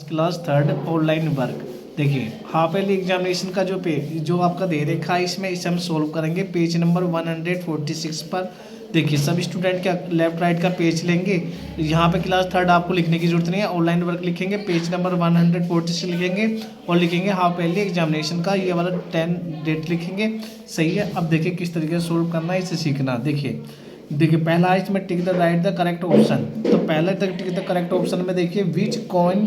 Class third online work. देखिए half yearly examination का जो आपका दे रखा है, इसमें इसे हम सोल्व करेंगे पेज नंबर 146 पर। देखिए सब स्टूडेंट का लेफ्ट राइट का पेज लेंगे। यहाँ पे क्लास थर्ड आपको लिखने की जरूरत नहीं है, ऑनलाइन वर्क लिखेंगे, पेज नंबर 146 लिखेंगे और लिखेंगे हाफ ईयरली एग्जामिनेशन का ये वाला 10 डेट लिखेंगे। सही है। अब देखिए किस तरीके से सोल्व करना है, इसे सीखना। देखिए पहला है इसमें tick the right the correct option. तो पहले तक टिक द करेक्ट ऑप्शन में देखिए which coin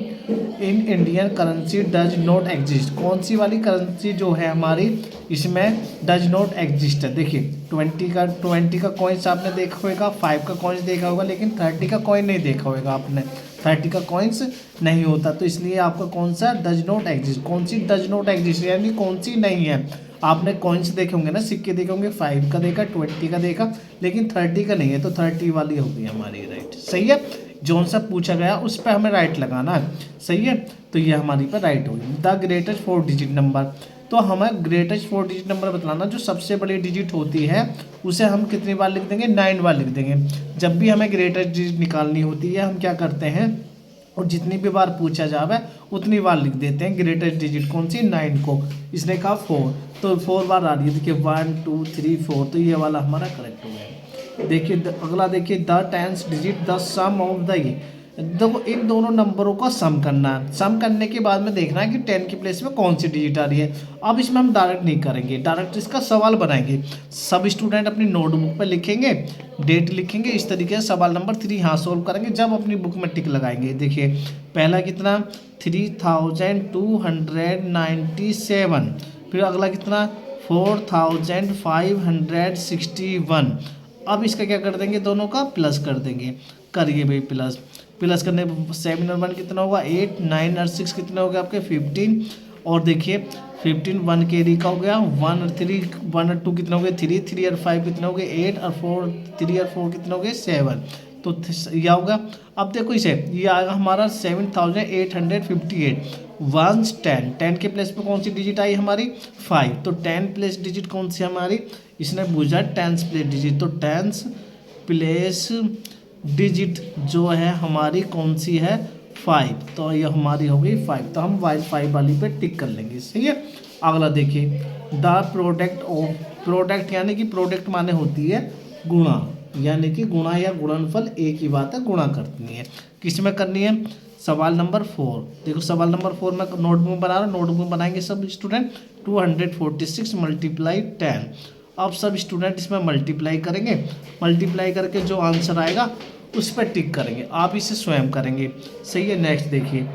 in Indian currency does not exist. कौन सी वाली करेंसी जो है हमारी इसमें डज नॉट एग्जिस्ट है। देखिए 20 का कॉइन्स आपने देखा होगा, 5 का कॉइन्स देखा होगा, लेकिन 30 का कॉइन नहीं देखा होगा आपने। 30 का कॉइन्स नहीं होता, तो इसलिए आपका कौन सा डज नॉट एग्जिस्ट, कौन सी डज नॉट एग्जिस्ट यानी कौन सी नहीं है। आपने कॉइन्स देखे होंगे ना, सिक्के देखे होंगे, 5 का देखा, 20 का देखा, लेकिन 30 का नहीं है, तो 30 वाली होगी हमारी राइट। सही है। जौन सा पूछा गया उस पर हमें राइट लगाना है। सही है। तो ये हमारी पर राइट होगी। The greatest 4 digit number. तो हमें ग्रेटेस्ट 4 डिजिट नंबर बतलाना, जो सबसे बड़ी डिजिट होती है उसे हम कितनी बार लिख देंगे, 9 बार लिख देंगे। जब भी हमें ग्रेटेस्ट डिजिट निकालनी होती है हम क्या करते हैं, और जितनी भी बार पूछा जावे उतनी बार लिख देते हैं ग्रेटेस्ट डिजिट कौन सी, 9 को। इसने कहा 4, तो 4 बार आ रही है। देखिए 1 2 3 4, तो ये वाला हमारा करेक्ट हो गया। देखिए अगला देखिए the 10th digit the sum of the. देखो इन दोनों नंबरों का सम करना है। सम करने के बाद में देखना है कि 10 की प्लेस में कौन सी डिजिट आ रही है। अब इसमें हम डायरेक्ट नहीं करेंगे, डायरेक्ट इसका सवाल बनाएंगे। सब स्टूडेंट अपनी नोटबुक पर लिखेंगे, डेट लिखेंगे, इस तरीके से सवाल नंबर 3 यहाँ सोल्व करेंगे। जब अपनी बुक में टिक लगाएंगे, देखिए पहला कितना 3297, फिर अगला कितना 4561। अब इसका क्या कर देंगे, दोनों का प्लस कर देंगे। करिए भाई प्लस। प्लस करने 7 और 1 कितना होगा 8, 9 और 6 कितना हो गया आपके 15। और देखिए 15 1 कैरी का हो गया, 1 और 3 1 और 2 कितना हो गया 3, 3 और 5 कितना हो गया 8, और 4 3 और 4 कितना हो गया 7। तो यह होगा। अब देखो इसे ये आएगा हमारा 7858। 1 10 के प्लेस पे कौन सी डिजिट आई हमारी 5, तो 10 प्लेस डिजिट कौन सी हमारी, इसने पूछा 10 प्लेस डिजिट, तो 10 प्लेस डिजिट जो है हमारी कौन सी है 5, तो ये हमारी हो गई 5। तो हम वाई 5 वाली पे टिक कर लेंगे। सही है। अगला देखिए द प्रोडक्ट ऑफ। प्रोडक्ट यानी कि प्रोडक्ट माने होती है गुणा, यानी कि गुणा या गुणनफल एक ही बात है, गुणा करनी है। किस में करनी है, सवाल नंबर 4। देखो सवाल नंबर 4 में नोटबुक बना रहा हूँ, नोटबुक बनाएंगे सब स्टूडेंट। 246 मल्टीप्लाई 10। अब सब स्टूडेंट इसमें मल्टीप्लाई करेंगे, मल्टीप्लाई करके जो आंसर आएगा उस पर टिक करेंगे। आप इसे स्वयं करेंगे। सही है। नेक्स्ट देखिए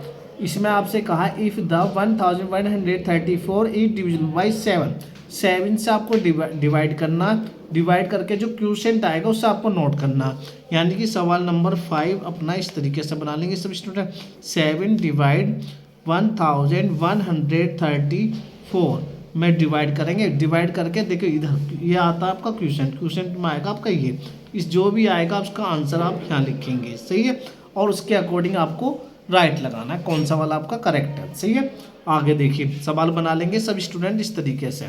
इसमें आपसे कहा if the 1134 is divisible by 7। 7 से आपको डिवाइड करना, डिवाइड करके जो क्वोशिएंट आएगा उससे आपको नोट करना। यानी कि सवाल नंबर 5 अपना इस तरीके से बना लेंगे सब स्टूडेंट। 7 डिवाइड 1134 में डिवाइड करेंगे। डिवाइड करके देखो इधर ये आता है आपका क्वोशिएंट, क्वोशिएंट में आएगा आपका ये, इस जो भी आएगा उसका आंसर आप यहाँ लिखेंगे। सही है। और उसके अकॉर्डिंग आपको राइट लगाना है, कौन सा वाला आपका करेक्ट है। सही है। आगे देखिए सवाल बना लेंगे सब स्टूडेंट इस तरीके से।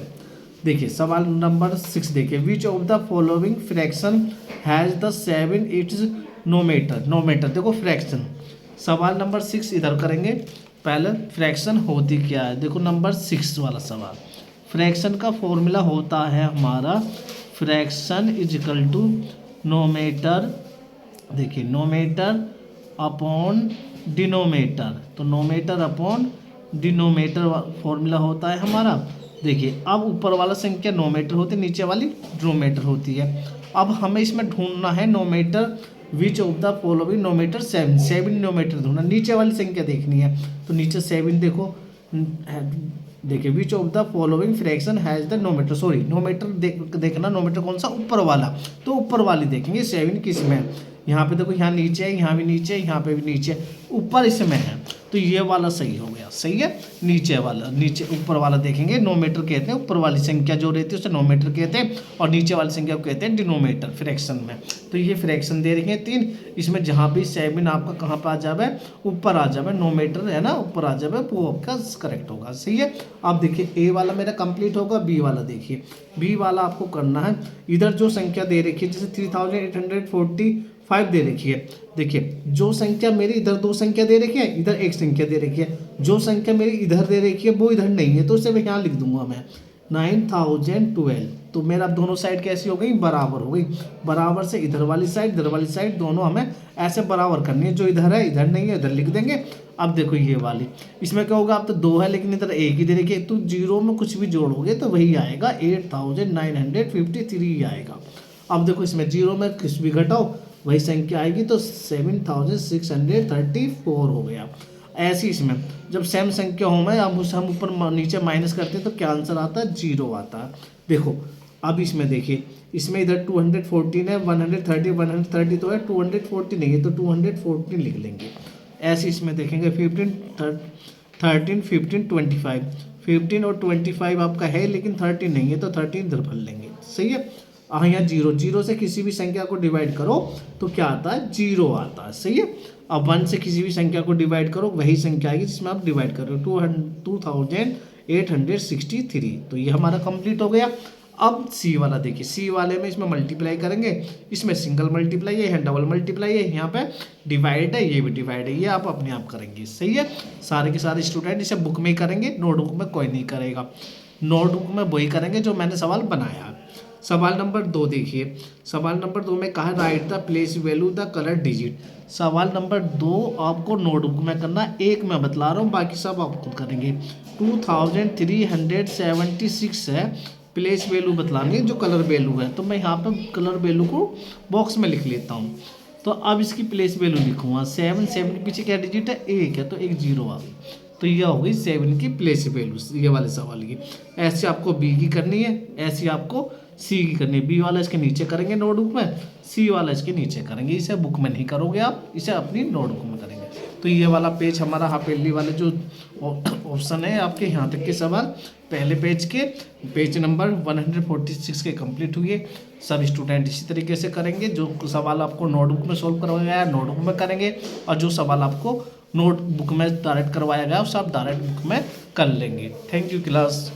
देखिए सवाल नंबर 6 देखिए which of the following fraction has the 7 its numerator. Numerator देखो फ्रैक्शन। सवाल नंबर 6 इधर करेंगे। पहले फ्रैक्शन होती क्या है, देखो नंबर 6 वाला सवाल। फ्रैक्शन का फॉर्मूला होता है हमारा फ्रैक्शन इज इक्वल टू नोमेटर। देखिए नोमेटर अपॉन डिनोमेटर, तो नोमेटर अपॉन डिनोमेटर फॉर्मूला होता है हमारा। देखिए अब ऊपर वाला संख्या नोमेटर होती है, नीचे वाली डिनोमेटर होती है। अब हमें इसमें ढूंढना है नोमेटर विच ऑफ द फॉलोइंग नोमेटर 7। 7 नोमेटर ढूंढना, नीचे वाली संख्या देखनी है। तो नीचे 7 देखो, देखिए which of the following fraction has the numerator, sorry numerator देखना, नोमेटर कौन सा ऊपर वाला, तो ऊपर वाली देखेंगे 7 किस में है। यहाँ पे देखो यहाँ नीचे है, यहाँ भी नीचे, यहाँ पे भी नीचे, ऊपर इसमें है, तो ये वाला सही हो गया। सही है। नीचे वाला, नीचे ऊपर वाला देखेंगे, नोमेटर कहते हैं ऊपर वाली संख्या जो रहती है उसे नोमेटर कहते हैं, और नीचे वाली संख्या को कहते हैं डिनोमेटर फ्रैक्शन में। तो ये फ्रैक्शन दे रखे हैं 3, इसमें जहाँ भी 7 आपका कहाँ पर आ जाए, ऊपर आ जाए, नोमेटर है ना ऊपर आ जाए, वो आपका करेक्ट होगा। सही है। अब देखिए ए वाला मेरा कंप्लीट होगा, बी वाला देखिए, बी वाला आपको करना है। इधर जो संख्या दे रखी है जैसे 5 दे रखी है। देखिए जो संख्या मेरी इधर 2 संख्या दे रखी है, इधर 1 संख्या दे रखी है, जो संख्या मेरी इधर दे रखी है वो इधर नहीं है, तो उसे मैं यहाँ लिख दूंगा मैं 9012। तो मेरा दोनों साइड कैसी हो गई, बराबर हो गई। बराबर से इधर वाली साइड दोनों हमें ऐसे बराबर करनी है, जो इधर है इधर नहीं है इधर लिख देंगे। अब देखो ये वाली, इसमें क्या होगा, अब तो 2 है लेकिन इधर 1 ही दे रखी है, तो जीरो में कुछ भी जोड़ोगे तो वही आएगा, 8953 आएगा। अब देखो इसमें जीरो में कुछ भी घटाओ वही संख्या आएगी, तो 7634 हो गया। ऐसी इसमें जब सेम संख्या हो में अब उसे हम ऊपर नीचे माइनस करते हैं तो क्या आंसर आता है, 0 आता है। देखो अब इसमें देखिए, इसमें इधर 214 है, 130 तो है, 240 नहीं है तो 214 लिख लेंगे। ऐसे इसमें देखेंगे 15 25 15 और 25 आपका है लेकिन 13 नहीं है तो 13 इधर भर लेंगे, सही है। हाँ यहाँ जीरो से किसी भी संख्या को डिवाइड करो तो क्या आता है, 0 आता है, सही है। अब 1 से किसी भी संख्या को डिवाइड करो वही संख्या आएगी जिसमें आप डिवाइड कर रहे हो, 2863। तो ये हमारा कंप्लीट हो गया। अब सी वाला देखिए, सी वाले में इसमें मल्टीप्लाई करेंगे, इसमें सिंगल मल्टीप्लाई है, यहाँ डबल मल्टीप्लाई है, यहाँ पे डिवाइड है, ये भी डिवाइड है, ये आप अपने आप करेंगे, सही है। सारे के सारे स्टूडेंट इसे बुक में ही करेंगे, नोटबुक में कोई नहीं करेगा। नोटबुक में वही करेंगे जो मैंने सवाल बनाया। सवाल नंबर 2 देखिए, सवाल नंबर 2 में कहा right the place value the colour digit. सवाल नंबर 2 आपको नोटबुक में करना, एक मैं बतला रहा हूँ बाकी सब आप खुद करेंगे। 2376 है, प्लेस वैल्यू बतलानी है जो कलर वैल्यू है, तो मैं यहाँ पे कलर वैल्यू को बॉक्स में लिख लेता हूँ। तो अब इसकी प्लेस वैल्यू लिखूँगा, 7 के पीछे क्या डिजिट है, 1 है तो एक 0 आ गई, तो यह हो गई 7 की प्लेस वैल्यू ये वाले सवाल की। ऐसे आपको बी की करनी है, ऐसी आपको सी की करनी है। बी वाला इसके नीचे करेंगे नोटबुक में, सी वाला इसके नीचे करेंगे, इसे बुक में नहीं करोगे आप, इसे अपनी नोटबुक में करेंगे। तो ये वाला पेज हमारा हाफेली वाले जो ऑप्शन है आपके यहाँ तक के सवाल पहले पेज के, पेज नंबर 146 के कंप्लीट हुए। सब स्टूडेंट इसी तरीके से करेंगे, जो सवाल आपको नोटबुक में सॉल्व करवाया गया है नोटबुक में करेंगे, और जो सवाल आपको नोटबुक में डायरेक्ट करवाया गया है उसे आप डायरेक्ट बुक में कर लेंगे। Thank you class.